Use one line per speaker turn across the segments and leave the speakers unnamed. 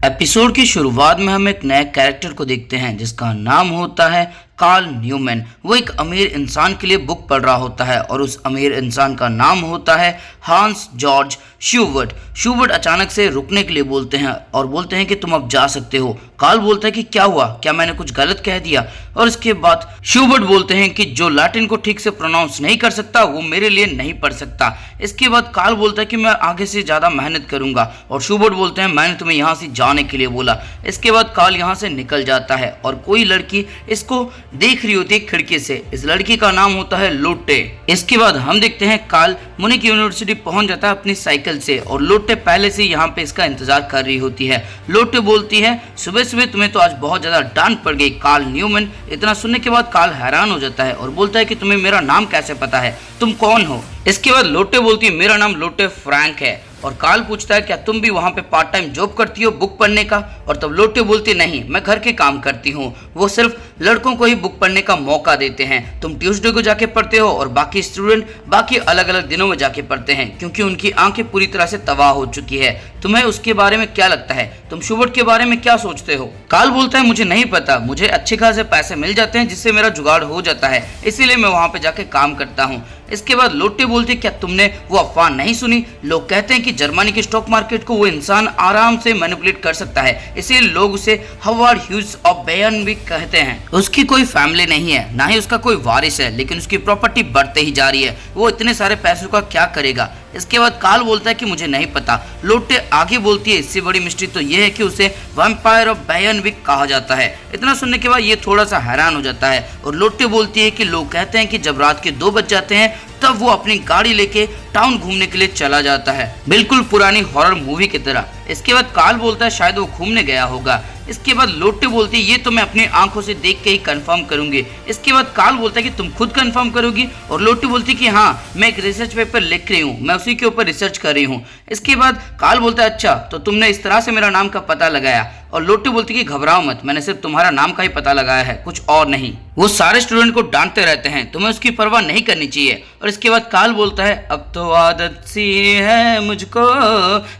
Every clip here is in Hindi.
एपिसोड की शुरुआत में हम एक नए कैरेक्टर को देखते हैं जिसका नाम होता है कार्ल न्यूमैन। वो एक अमीर इंसान के लिए बुक पढ़ रहा होता है और उस अमीर इंसान का नाम होता है हांस जॉर्ज शूबर्ट। शूबर्ट अचानक से रुकने के लिए बोलते हैं और बोलते हैं कि तुम अब जा सकते हो। कार्ल बोलता है कि क्या हुआ, क्या मैंने कुछ गलत कह दिया? और इसके बाद शूबर्ट बोलते हैं कि जो लैटिन को ठीक से प्रोनाउंस नहीं कर सकता वो मेरे लिए नहीं पढ़ सकता। इसके बाद कार्ल बोलता है कि मैं आगे से ज़्यादा मेहनत करूंगा और शूबर्ट बोलते हैं मैंने तुम्हें यहाँ से जाने के लिए बोला। इसके बाद कार्ल यहाँ से निकल जाता है और कोई लड़की इसको देख रही होती है खिड़की से। इस लड़की का नाम होता है लोटे। इसके बाद हम देखते हैं कार्ल म्यूनिख यूनिवर्सिटी पहुंच जाता है अपनी साइकिल से और लोटे पहले से यहाँ पे इसका इंतजार कर रही होती है। लोटे बोलती है सुबह सुबह तुम्हें तो आज बहुत ज्यादा डांट पड़ गई कार्ल न्यूमैन। इतना सुनने के बाद कार्ल हैरान हो जाता है और बोलता है कि तुम्हें मेरा नाम कैसे पता है, तुम कौन हो? इसके बाद लोटे बोलती है मेरा नाम लोटे फ्रैंक है। और कार्ल पूछता है क्या तुम भी वहाँ पे पार्ट टाइम जॉब करती हो बुक पढ़ने का? और तब लोटे बोलती नहीं, मैं घर के काम करती हूँ, वो सिर्फ लड़कों को ही बुक पढ़ने का मौका देते हैं। तुम ट्यूसडे को जाके पढ़ते हो और बाकी स्टूडेंट बाकी अलग अलग दिनों में जाके पढ़ते हैं क्योंकि उनकी आंखें पूरी तरह से तबाह हो चुकी है। तुम्हें उसके बारे में क्या लगता है? तुम शूबर्ट के बारे में क्या सोचते हो? कार्ल बोलता है मुझे नहीं पता, मुझे अच्छे खासे पैसे मिल जाते हैं जिससे मेरा जुगाड़ हो जाता है, इसीलिए मैं वहाँ पे जाके काम करता हूँ। इसके बाद लोटे बोलती क्या तुमने वो अफवाह नहीं सुनी? लोग कहते हैं कि जर्मनी के स्टॉक मार्केट को वो इंसान आराम से मैनिपुलेट कर सकता है, इसीलिए लोग उसे हवार्ड ह्यूज ऑफ बेयन भी कहते हैं। उसकी कोई फैमिली नहीं है, ना ही उसका कोई वारिस है, लेकिन उसकी प्रॉपर्टी बढ़ते ही जा रही है। वो इतने सारे पैसों का क्या करेगा? इसके बाद कार्ल बोलता है कि मुझे नहीं पता। लोटे आगे बोलती है इससे बड़ी मिस्ट्री तो यह है कि उसे वैम्पायर ऑफ बेयनविक कहा जाता है। इतना सुनने के बाद ये थोड़ा सा हैरान हो जाता है और लोटे बोलती है कि लोग कहते हैं कि जब रात के 2 बज जाते हैं तब वो अपनी गाड़ी लेके टाउन घूमने के लिए चला जाता है, बिल्कुल पुरानी हॉरर मूवी की तरह। इसके बाद कार्ल बोलता है शायद वो घूमने गया होगा। इसके बाद लोटे बोलती है ये तो मैं अपनी आंखों से देख के ही कंफर्म करूंगी। इसके बाद कार्ल बोलता है कि तुम खुद कंफर्म करोगी? और लोटे बोलती है कि हाँ, मैं एक रिसर्च पेपर लिख रही हूँ, मैं उसी के ऊपर रिसर्च कर रही हूँ। इसके बाद कार्ल बोलता है अच्छा तो तुमने इस तरह से मेरा नाम का पता लगाया? और लोटे बोलती है कि घबराओ मत, मैंने सिर्फ तुम्हारा नाम का ही पता लगाया है, कुछ और नहीं। वो सारे स्टूडेंट को डांटते रहते हैं, तुम्हें उसकी परवाह नहीं करनी चाहिए। और इसके बाद कार्ल बोलता है अब तो आदत सी है मुझको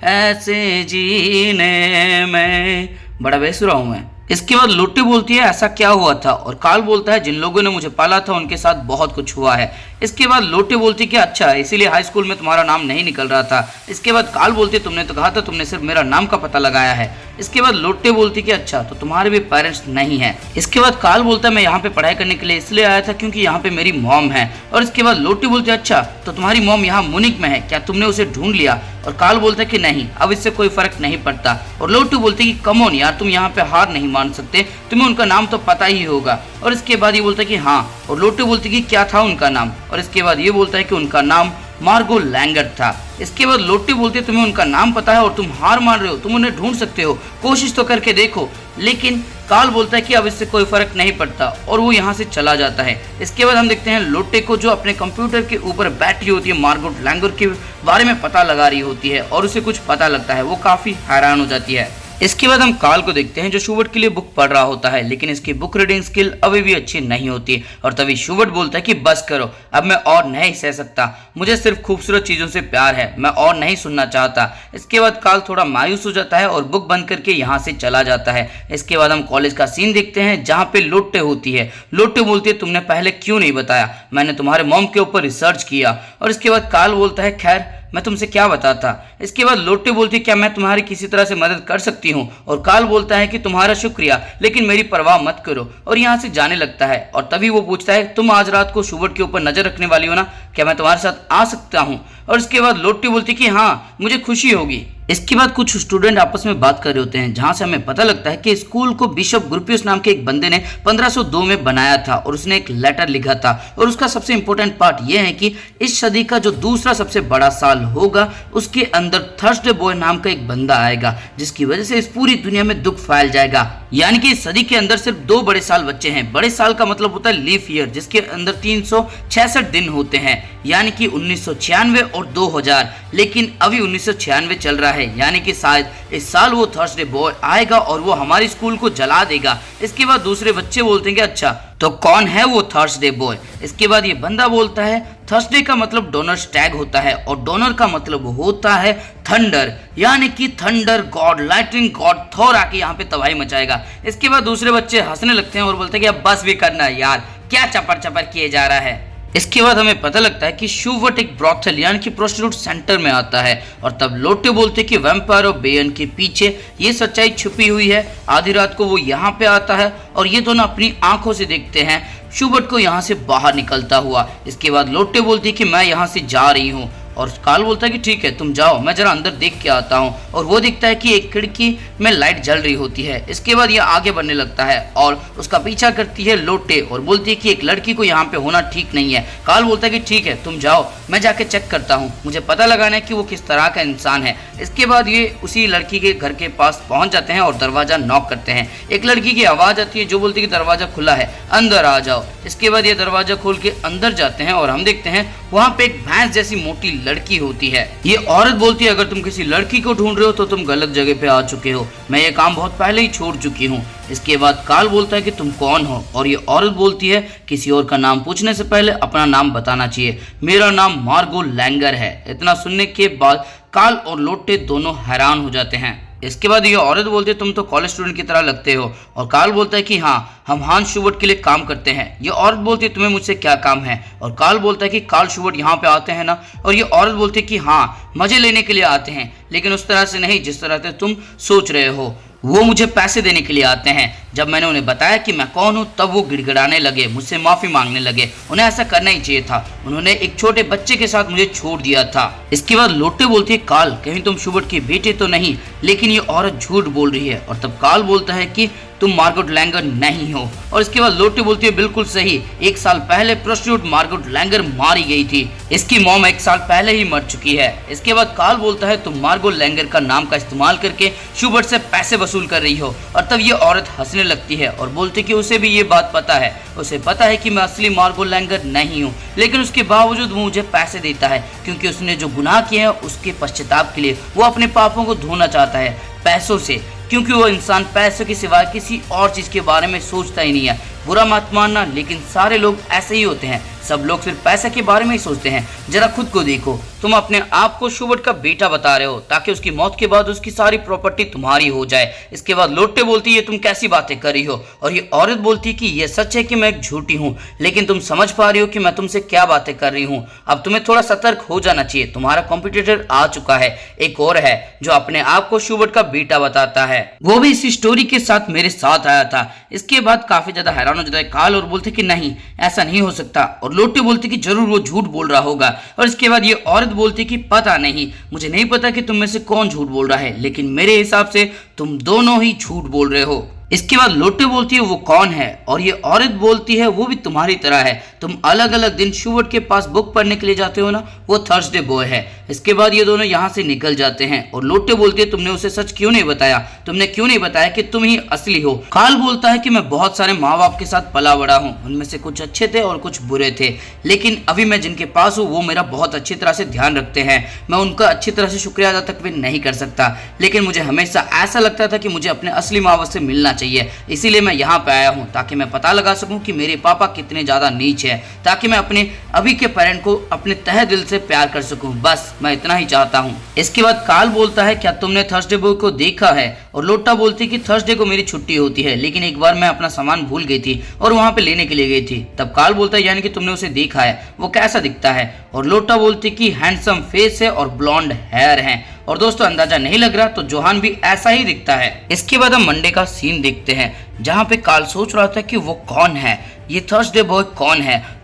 ऐसे जीने में, बड़ा बेसुरा हूं मैं। इसके बाद लोटे बोलती है ऐसा क्या हुआ था? और कार्ल बोलता है जिन लोगों ने मुझे पाला था उनके साथ बहुत कुछ हुआ है। इसके बाद लोटे बोलती कि अच्छा इसीलिए हाई स्कूल में तुम्हारा नाम नहीं निकल रहा था। इसके बाद कार्ल बोलती तुमने तो कहा था तुमने सिर्फ मेरा नाम का पता लगाया है। इसके बाद लोटे बोलती कि अच्छा तो तुम्हारे भी पेरेंट्स नहीं है। इसके बाद कार्ल बोलता है मैं यहाँ पे पढ़ाई करने के लिए इसलिए आया था क्योंकि यहाँ पे मेरी मॉम है। और इसके बाद लोटे बोलती है अच्छा तो तुम्हारी मॉम यहाँ म्यूनिख में है, क्या तुमने उसे ढूंढ लिया? और कार्ल बोलता है कि नहीं, अब इससे कोई फर्क नहीं पड़ता। और लोटे बोलती है कि कम ऑन यार, तुम यहाँ पे हार नहीं मान सकते, तुम्हें उनका नाम तो पता ही होगा। और इसके बाद ये बोलता है कि हाँ। और लोटे बोलती है कि क्या था उनका नाम? और इसके बाद ये बोलता है कि उनका नाम मार्गो लैंगर था। इसके बाद लोटे बोलते तुम्हें उनका नाम पता है और तुम हार मान रहे हो, तुम उन्हें ढूंढ सकते हो, कोशिश तो करके देखो। लेकिन कार्ल बोलता है कि अब इससे कोई फर्क नहीं पड़ता और वो यहाँ से चला जाता है। इसके बाद हम देखते हैं लोटे को जो अपने कंप्यूटर के ऊपर बैठी होती है, मार्गो लैंगर के बारे में पता लगा रही होती है और उसे कुछ पता लगता है, वो काफी हैरान हो जाती है। इसके बाद हम कार्ल को देखते हैं जो शूबर्ट के लिए बुक पढ़ रहा होता है, लेकिन इसकी बुक रीडिंग स्किल अभी भी अच्छी नहीं होती। और तभी शूबर्ट बोलता है कि बस करो, अब मैं और नहीं सह सकता, मुझे सिर्फ खूबसूरत चीजों से प्यार है, मैं और नहीं सुनना चाहता। इसके बाद कार्ल थोड़ा मायूस हो जाता है और बुक बंद करके यहाँ से चला जाता है। इसके बाद हम कॉलेज का सीन देखते हैं जहाँ पे लोटे होती है। लोटे बोलती है तुमने पहले क्यों नहीं बताया, मैंने तुम्हारे मॉम के ऊपर रिसर्च किया। और इसके बाद कार्ल बोलता है खैर मैं तुमसे क्या बताता। इसके बाद लोटे बोलती है क्या मैं तुम्हारी किसी तरह से मदद कर सकती हूँ? और कार्ल बोलता है कि तुम्हारा शुक्रिया, लेकिन मेरी परवाह मत करो। और यहाँ से जाने लगता है। और तभी वो पूछता है तुम आज रात को शूबर्ट के ऊपर नजर रखने वाली हो ना, क्या मैं तुम्हारे साथ आ सकता हूँ? और इसके बाद लोटे बोलती कि हाँ मुझे खुशी होगी। इसके बाद कुछ स्टूडेंट आपस में बात कर रहे होते हैं जहां से हमें पता लगता है कि स्कूल को बिशप ग्रुपियस नाम के एक बंदे ने 1502 में बनाया था और उसने एक लेटर लिखा था। और उसका सबसे इंपॉर्टेंट पार्ट यह है कि इस सदी का जो दूसरा सबसे बड़ा साल होगा उसके अंदर थर्सडे बॉय नाम का एक बंदा आएगा जिसकी वजह से इस पूरी दुनिया में दुख फैल जाएगा। यानी कि इस सदी के अंदर सिर्फ 2 बड़े साल बच्चे हैं। बड़े साल का मतलब होता है लीफ ईयर जिसके अंदर 366 दिन होते हैं यानी कि 1996 और 2000, लेकिन अभी 1996 चल रहा है, यानी कि शायद इस साल वो थर्सडे बॉय आएगा और वो हमारी स्कूल को जला देगा। इसके बाद दूसरे बच्चे बोलते हैं कि अच्छा तो कौन है वो थर्सडे बॉय। इसके बाद ये बंदा बोलता है थर्सडे का मतलब डोनर स्टैग होता है और डोनर का मतलब होता है थंडर, यानी कि thunder God, lightning God Thor आके यहाँ पे तबाही मचाएगा। इसके बाद दूसरे बच्चे हंसने लगते हैं और बोलते हैं कि अब बस भी करना यार, क्या चपर चपर किए जा रहा है। इसके बाद हमें पता लगता है कि शूवर्ट एक ब्रॉथल यानी कि प्रोस्टिट्यूट सेंटर में आता है और तब लोटे बोलते हैं कि वैम्पायर और बेयन के पीछे ये सच्चाई छुपी हुई है। आधी रात को वो यहाँ पे आता है और ये दोनों अपनी आंखों से देखते हैं शूवर्ट को यहाँ से बाहर निकलता हुआ। इसके बाद लोटे बोलती है कि मैं यहाँ से जा रही हूँ और कार्ल बोलता है कि ठीक है तुम जाओ, मैं जरा अंदर देख के आता हूँ। और वो दिखता है कि एक खिड़की में लाइट जल रही होती है। इसके बाद ये आगे बढ़ने लगता है और उसका पीछा करती है लोटे और बोलती है कि एक लड़की को यहाँ पे होना ठीक नहीं है। कार्ल बोलता है कि ठीक है तुम जाओ, मैं जाके चेक करता हूँ, मुझे पता लगाना है कि वो किस तरह का इंसान है। इसके बाद ये उसी लड़की के घर के पास पहुंच जाते हैं और दरवाजा नॉक करते हैं। एक लड़की की आवाज आती है जो बोलती है कि दरवाजा खुला है, अंदर आ जाओ। इसके बाद ये दरवाजा खोल के अंदर जाते हैं और हम देखते हैं वहाँ पे एक भैंस जैसी मोटी लड़की होती है। ये औरत बोलती है अगर तुम किसी लड़की को ढूंढ रहे हो तो तुम गलत जगह पे आ चुके हो, मैं ये काम बहुत पहले ही छोड़ चुकी हूँ। इसके बाद कार्ल बोलता है कि तुम कौन हो और ये औरत बोलती है किसी और का नाम पूछने से पहले अपना नाम बताना चाहिए, मेरा नाम मार्गो लैंगर है। इतना सुनने के बाद कार्ल और लोटे दोनों हैरान हो जाते हैं। इसके बाद ये औरत बोलती है तुम तो कॉलेज स्टूडेंट की तरह लगते हो और कार्ल बोलता है कि हाँ हम हांस शूवर्ट के लिए काम करते हैं। ये औरत बोलती है तुम्हें मुझसे क्या काम है और कार्ल बोलता है कि कार्ल शूवर्ट यहाँ पे आते हैं ना, और ये औरत बोलती है कि हाँ मजे लेने के लिए आते हैं, लेकिन उस तरह से नहीं जिस तरह से तुम सोच रहे हो, वो मुझे पैसे देने के लिए आते हैं। जब मैंने उन्हें बताया कि मैं कौन हूँ तब वो गिड़गिड़ाने लगे, मुझसे माफ़ी मांगने लगे। उन्हें ऐसा करना ही चाहिए था, उन्होंने एक छोटे बच्चे के साथ मुझे छोड़ दिया था। इसके बाद लोटे बोलती है कार्ल कहीं तुम शूवर्ट के बेटे तो नहीं, लेकिन ये औरत झूठ बोल रही है। और तब कार्ल बोलता है कि तुम मार्गोट लैंगर नहीं हो। और इसके बाद लोटे बोलती है बिल्कुल सही, 1 साल पहले प्रोस्टिट्यूट मार्गोट लैंगर मारी गई थी, इसकी मॉम 1 साल पहले ही मर चुकी है। इसके बाद कार्ल बोलता है तुम मार्गोट लैंगर का नाम का इस्तेमाल करके शूवर्ट से पैसे वसूल कर रही हो। और तब ये औरत हंसने लगती है और बोलती कि उसे भी ये बात पता है, उसे पता है कि मैं असली मार्गोट लैंगर नहीं हूँ, लेकिन उसके बावजूद वो मुझे पैसे देता है क्योंकि उसने जो गुनाह किए हैं उसके पश्चाताप के लिए वो अपने पापों को धोना चाहता है पैसों से, क्योंकि वो इंसान पैसों के सिवाय किसी और चीज के बारे में सोचता ही नहीं है। बुरा मत मानना, लेकिन सारे लोग ऐसे ही होते हैं, सब लोग सिर्फ पैसे के बारे में ही सोचते हैं। जरा खुद को देखो, तुम अपने आप को शूवर्ट का बेटा बता रहे हो ताकि उसकी मौत के बाद उसकी सारी प्रॉपर्टी तुम्हारी हो जाए। इसके बाद लोटे बोलती है तुम कैसी बातें कर रही हो, और ये औरत बोलती है कि ये सच है कि मैं एक झूठी हूँ, लेकिन तुम समझ पा रही हो कि मैं तुमसे क्या बातें कर रही हूँ। अब तुम्हें थोड़ा सतर्क हो जाना चाहिए, तुम्हारा कॉम्पिटिटर आ चुका है, एक और है जो अपने आप को शूवर्ट का बेटा बताता है, वो भी इसी स्टोरी के साथ मेरे साथ आया था। इसके बाद काफी ज्यादा हैरान हो जाता है कार्ल और बोलते कि नहीं ऐसा नहीं हो सकता, और लोटे बोलते कि जरूर वो झूठ बोल रहा होगा। और इसके बाद ये औरत बोलती कि पता नहीं, मुझे नहीं पता कि तुम में से कौन झूठ बोल रहा है, लेकिन मेरे हिसाब से तुम दोनों ही झूठ बोल रहे हो। इसके बाद लोटे बोलती है वो कौन है, और ये औरत बोलती है वो भी तुम्हारी तरह है, तुम अलग अलग दिन शूवर्ट के पास बुक पढ़ने के लिए जाते हो ना, वो थर्सडे बॉय है। इसके बाद ये दोनों यहाँ से निकल जाते हैं और लोटे बोलती है तुमने उसे सच क्यों नहीं बताया, तुमने क्यों नहीं बताया कि तुम ही असली हो। कार्ल बोलता है कि मैं बहुत सारे माँ बाप के साथ पला बड़ा हूँ, उनमें से कुछ अच्छे थे और कुछ बुरे थे, लेकिन अभी मैं जिनके पास हूँ वो मेरा बहुत अच्छी तरह से ध्यान रखते हैं, मैं उनका अच्छी तरह से शुक्रिया अदा तक भी नहीं कर सकता, लेकिन मुझे हमेशा ऐसा लगता था कि मुझे अपने असली माँ बाप से मिलना चाहिए, इसीलिए मैं यहाँ पे आया हूँ ताकि मैं पता लगा सकूँ कि मेरे पापा कितने ज़्यादा नीच है, ताकि मैं अपने अभी के पेरेंट को अपने तहे दिल से प्यार कर सकूँ, बस मैं इतना ही चाहता हूँ। इसके बाद कार्ल बोलता है क्या तुमने थर्सडे बॉय को देखा है, और लोटा बोलती कि थर्सडे को मेरी छुट्टी होती है, लेकिन एक बार मैं अपना सामान भूल गई थी और वहाँ पे लेने के लिए गई थी। तब कार्ल बोलता है यानी कि तुमने उसे देखा है, वो कैसा दिखता है, और लोटा बोलती कि हैंडसम फेस है और ब्लॉन्ड हेयर है, और दोस्तों अंदाजा नहीं लग रहा तो जोहान भी ऐसा ही दिखता है। इसके बाद हम मंडे का सीन देखते हैं जहाँ पे कार्ल सोच रहा था कि वो कौन है, ये थर्सडे बॉय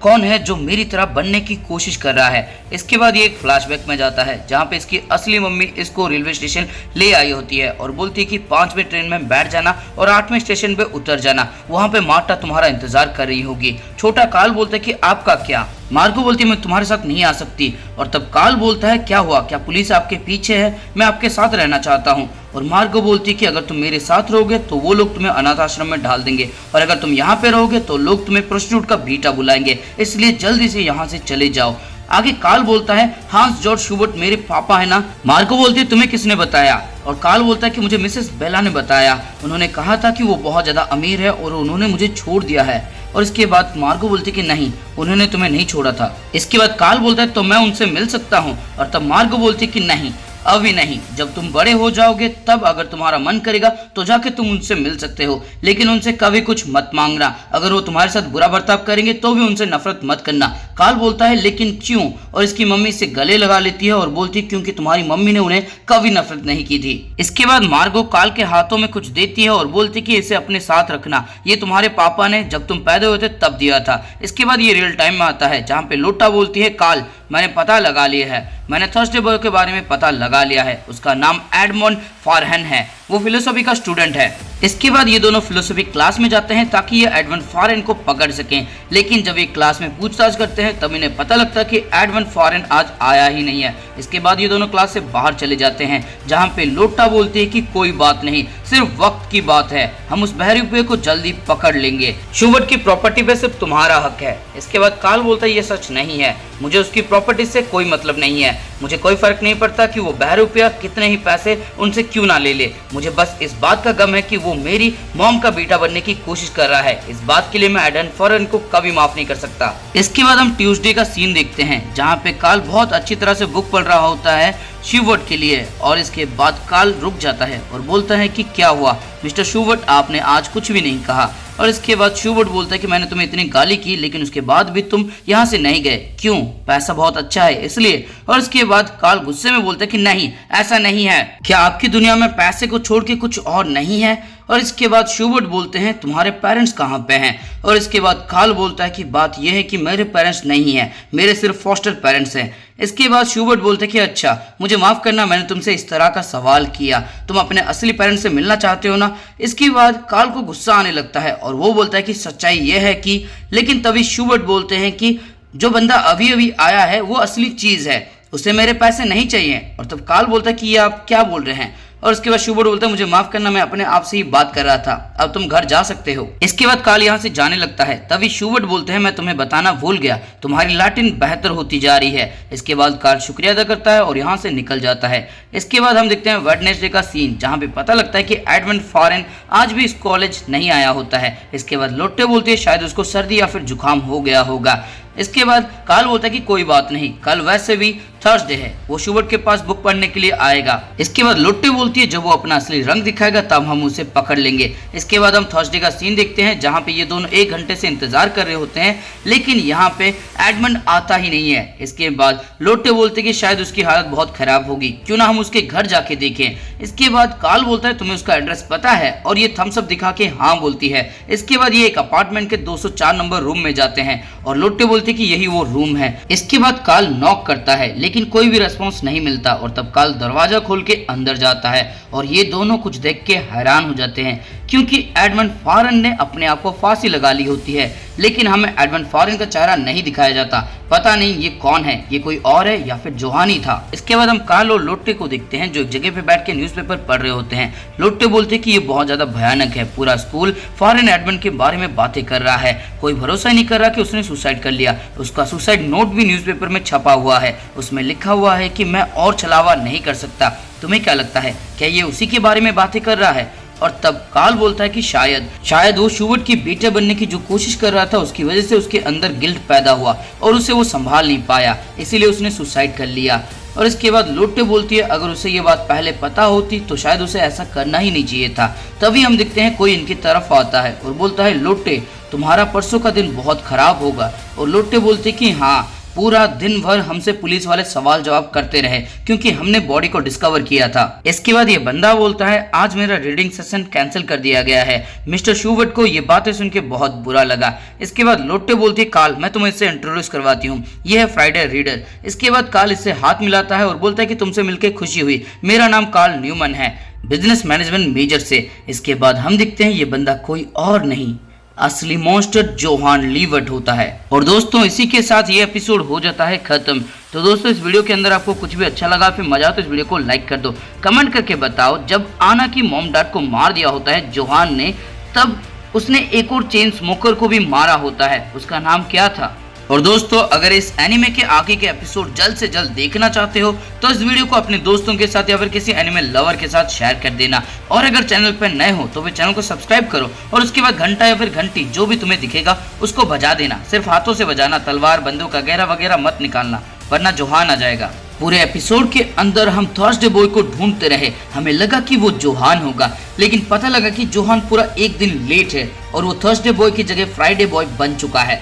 कौन है जो मेरी तरह बनने की कोशिश कर रहा है। इसके बाद ये एक फ्लैशबैक में जाता है जहाँ पे इसकी असली मम्मी इसको रेलवे स्टेशन ले आई होती है और बोलती है कि 5वें ट्रेन में बैठ जाना और 8वें स्टेशन पे उतर जाना, वहाँ पे मार्टा तुम्हारा इंतजार कर रही होगी। छोटा कार्ल बोलता है कि आपका क्या, मार्गो बोलती है मैं तुम्हारे साथ नहीं आ सकती, और तब कार्ल बोलता है क्या हुआ, क्या पुलिस आपके पीछे है, मैं आपके साथ रहना चाहता हूँ। और मार्गो बोलती है कि अगर तुम मेरे साथ रहोगे तो वो लोग तुम्हें अनाथ आश्रम में डाल देंगे, और अगर तुम यहाँ पे रहोगे तो लोग तुम्हें प्रोस्टिट्यूट का बेटा बुलाएंगे, इसलिए जल्दी से यहाँ से चले जाओ। आगे कार्ल बोलता है हांस जॉर्ज शूबर्ट मेरे पापा है ना। मार्गो बोलती है तुम्हें किसने बताया, और कार्ल बोलता है कि मुझे मिसेस बेला ने बताया, उन्होंने कहा था कि वो बहुत ज्यादा अमीर है और उन्होंने मुझे छोड़ दिया है। और इसके बाद मार्गो बोलती है कि नहीं, उन्होंने तुम्हें नहीं छोड़ा था। इसके बाद कार्ल बोलता है तो मैं उनसे मिल सकता हूँ, और तब मार्गो बोलती है कि नहीं, अभी नहीं, जब तुम बड़े हो जाओगे तब अगर तुम्हारा मन करेगा तो जाके तुम उनसे मिल सकते हो, लेकिन उनसे कभी कुछ मत मांगना। अगर वो तुम्हारे साथ बुरा बर्ताव करेंगे तो भी उनसे नफरत मत करना। कार्ल बोलता है लेकिन क्यों, और इसकी मम्मी से गले लगा लेती है और बोलती है क्योंकि तुम्हारी मम्मी ने उन्हें कभी नफरत नहीं की थी। इसके बाद मार्गो कार्ल के हाथों में कुछ देती है और बोलती कि इसे अपने साथ रखना, ये तुम्हारे पापा ने जब तुम पैदा हुए थे तब दिया था। इसके बाद ये रियल टाइम में आता है जहाँ पे लोटा बोलती है कार्ल मैंने पता लगा लिया है, मैंने थर्सडे बॉय के बारे में पता लगा लिया है, उसका नाम एडमंड फारहन है, वो फिलोसॉफी का स्टूडेंट है। इसके बाद ये दोनों फिलोसॉफी क्लास में जाते हैं ताकि ये एडमंड फारहन को पकड़ सकें, लेकिन जब ये क्लास में पूछताछ करते हैं तब इन्हें पता लगता है कि एडमंड फारहन आज आया ही नहीं है। इसके बाद ये दोनों क्लास से बाहर चले जाते हैं जहाँ पे लोटा बोलती है कि कोई बात नहीं, सिर्फ वक्त की बात है, हम उस बहरूपे को जल्दी पकड़ लेंगे, शूबर्ट की प्रॉपर्टी पे सिर्फ तुम्हारा हक है। इसके बाद कार्ल बोलता है ये सच नहीं है, मुझे उसकी प्रॉपर्टी से कोई मतलब नहीं है, मुझे कोई फर्क नहीं पड़ता कि वो बहरूपया कितने ही पैसे उनसे क्यों ना ले ले, मुझे बस इस बात का गम है कि वो मेरी मॉम का बेटा बनने की कोशिश कर रहा है, इस बात के लिए मैं एडमंड फारहन को कभी माफ नहीं कर सकता। इसके बाद हम ट्यूसडे का सीन देखते हैं जहाँ पे कार्ल बहुत अच्छी तरह से बुक पढ़ रहा होता है शूबर्ट के लिए, और इसके बाद कार्ल रुक जाता है और बोलता है कि क्या हुआ मिस्टर शूबर्ट, आपने आज कुछ भी नहीं कहा। और इसके बाद शूबर्ट बोलता है कि मैंने तुम्हें इतनी गाली की लेकिन उसके बाद भी तुम यहाँ से नहीं गए, क्यों, पैसा बहुत अच्छा है इसलिए। और इसके बाद कार्ल गुस्से में बोलता है कि नहीं, ऐसा नहीं है, क्या आपकी दुनिया में पैसे को छोड़ के कुछ और नहीं है। और इसके बाद शूबर्ट बोलते हैं तुम्हारे पेरेंट्स कहाँ पे हैं। और इसके बाद कार्ल बोलता है कि बात यह है कि मेरे पेरेंट्स नहीं हैं, मेरे सिर्फ फॉस्टर पेरेंट्स हैं। इसके बाद शूबर्ट बोलते हैं कि अच्छा मुझे माफ करना, मैंने तुमसे इस तरह का सवाल किया, तुम अपने असली पेरेंट्स से मिलना चाहते हो ना। इसके बाद कार्ल को गुस्सा आने लगता है और वो बोलता है कि सच्चाई ये है कि, लेकिन तभी शूबर्ट बोलते हैं कि जो बंदा अभी अभी आया है वो असली चीज है, उसे मेरे पैसे नहीं चाहिए। और तब कार्ल बोलता है कि ये आप क्या बोल रहे हैं। और उसके बाद शूबर्ट बोलता है मुझे माफ करना, मैं अपने आप से ही बात कर रहा था, अब तुम घर जा सकते हो। इसके बाद कार्ल यहाँ से जाने लगता है, तभी शूबर्ट बोलते हैं मैं तुम्हें बताना भूल गया, तुम्हारी लैटिन बेहतर होती जा रही है। इसके बाद कार्ल शुक्रिया अदा करता है और यहाँ से निकल जाता है। इसके बाद हम देखते हैं वेडनेसडे का सीन जहाँ पे पता लगता है कि एडमंड फारहन आज भी इस कॉलेज नहीं आया होता है। इसके बाद लोटे बोलती है शायद उसको सर्दी या फिर जुकाम हो गया होगा। इसके बाद कार्ल बोलता है कि कोई बात नहीं, कल वैसे भी थर्सडे है, वो शूबर्ट के पास बुक पढ़ने के लिए आएगा। इसके बाद लोटे बोलती है जब वो अपना असली रंग दिखाएगा तब हम उसे पकड़ लेंगे। इसके बाद हम थर्सडे का सीन देखते हैं जहाँ पे ये दोनों 1 घंटे से इंतजार कर रहे होते हैं, लेकिन यहाँ पे एडमंड आता ही नहीं है। इसके बाद लोटे बोलते कि शायद उसकी हालत बहुत खराब होगी, क्यों ना हम उसके घर जाके देखें। इसके बाद कार्ल बोलता है तुम्हें उसका एड्रेस पता है, और ये थम्स अप दिखा के हाँ बोलती है। इसके बाद ये एक अपार्टमेंट के 204 नंबर रूम में जाते हैं और लोटे बोलते कि यही वो रूम है। इसके बाद कार्ल नॉक करता है लेकिन कोई भी रिस्पॉन्स नहीं मिलता, और तब कार्ल दरवाजा खोल के अंदर जाता है और ये दोनों कुछ देख के हैरान हो जाते हैं क्योंकि एडमंड फारहन ने अपने आप को फांसी लगा ली होती है, लेकिन हमें एडमंड फारहन का चेहरा नहीं दिखाया जाता। पता नहीं ये कौन है, ये कोई और है या फिर जोहानी था। इसके बाद हम कार्ल और लोटे को देखते हैं जो एक जगह पे बैठ के न्यूज़पेपर पढ़ रहे होते हैं। लोटे बोलते हैं कि ये बहुत ज्यादा भयानक है, पूरा स्कूल फारहन एडमंड के बारे में बातें कर रहा है, कोई भरोसा नहीं कर रहा कि उसने सुसाइड कर लिया। उसका सुसाइड नोट भी न्यूज़पेपर में छपा हुआ है, उसमें लिखा हुआ है कि मैं और छलावा नहीं कर सकता। तुम्हें क्या लगता है, क्या ये उसी के बारे में बातें कर रहा है। और तब कार्ल बोलता है कि शायद वो शूबर्ट की बेटे बनने की जो कोशिश कर रहा था उसकी वजह से उसके अंदर गिल्ट पैदा हुआ और उसे वो संभाल नहीं पाया, इसीलिए उसने सुसाइड कर लिया। और इसके बाद लोटे बोलती है अगर उसे ये बात पहले पता होती तो शायद उसे ऐसा करना ही नहीं चाहिए था। तभी हम देखते हैं कोई इनकी तरफ आता है और बोलता है लोटे तुम्हारा परसों का दिन बहुत खराब होगा। और लोटे बोलते कि हाँ, पूरा दिन भर हमसे पुलिस वाले सवाल जवाब करते रहे क्योंकि हमने बॉडी को डिस्कवर किया था। इसके बाद ये बंदा बोलता है आज मेरा रीडिंग सेशन कैंसिल कर दिया गया है। मिस्टर शूबर्ट को ये बातें सुन के बहुत बुरा लगा। इसके बाद लोटे बोलती है कार्ल मैं तुम्हें इससे इंट्रोड्यूस करवाती हूँ, ये है फ्राइडे रीडर। इसके बाद कार्ल इससे हाथ मिलाता है और बोलता है कि तुमसे मिलकर खुशी हुई, मेरा नाम कार्ल न्यूमन है, बिजनेस मैनेजमेंट मेजर से। इसके बाद हम दिखते हैं ये बंदा कोई और नहीं, असली मॉन्स्टर जोहान लीवर्ट होता है। और दोस्तों इसी के साथ ये एपिसोड हो जाता है खत्म। तो दोस्तों इस वीडियो के अंदर आपको कुछ भी अच्छा लगा, फिर मजा तो इस वीडियो को लाइक कर दो। कमेंट करके बताओ जब आना की मॉम डैड को मार दिया होता है जोहान ने, तब उसने एक और चेन स्मोकर को भी मारा होता है, उसका नाम क्या था। और दोस्तों अगर इस एनिमे के आगे के एपिसोड जल्द से जल्द देखना चाहते हो तो इस वीडियो को अपने दोस्तों के साथ या फिर किसी एनिमे लवर के साथ शेयर कर देना। और अगर चैनल पर नए हो तो फिर चैनल को सब्सक्राइब करो और उसके बाद घंटा या फिर घंटी जो भी तुम्हें दिखेगा उसको बजा देना। सिर्फ हाथों से बजाना, तलवार बंदूक वगैरह मत निकालना वरना जोहान आ जाएगा। पूरे एपिसोड के अंदर हम थर्सडे बॉय को ढूंढते रहे। हमें लगा कि वो जोहान होगा, लेकिन पता लगा कि जोहान पूरा एक दिन लेट है और वो थर्सडे बॉय की जगह फ्राइडे बॉय बन चुका है।